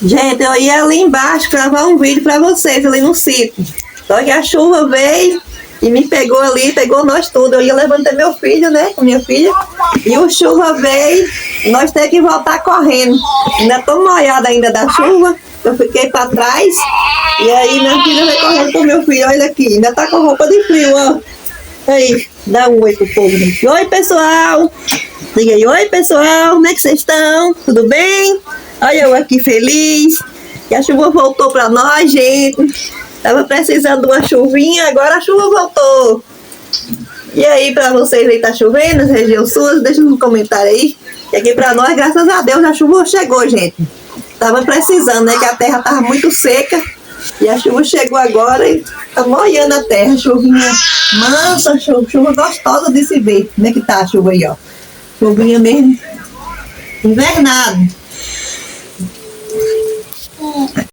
Gente, eu ia ali embaixo gravar um vídeo pra vocês ali no sítio. Só que a chuva veio e me pegou ali, pegou nós tudo. Eu ia levantar meu filho, né, com minha filha. E o chuva veio, nós temos que voltar correndo. Ainda tô molhada ainda da chuva. Eu fiquei pra trás. E aí minha filha vai correndo com meu filho, olha aqui. Ainda tá com roupa de frio, ó. Aí, dá um oi pro povo. Oi, pessoal. Diga aí, oi, pessoal. Como é que vocês estão? Tudo bem? Olha eu aqui feliz, que a chuva voltou pra nós, gente. Tava precisando de uma chuvinha, agora a chuva voltou. E aí, pra vocês aí, tá chovendo nas regiões suas? Deixa no comentário aí. E aqui pra nós, graças a Deus, a chuva chegou, gente. Tava precisando, né, que a terra tava muito seca. E a chuva chegou agora e tá molhando a terra. Chuvinha mansa, chuva gostosa de se ver. Como é que tá a chuva aí, ó? Chuvinha mesmo invernado.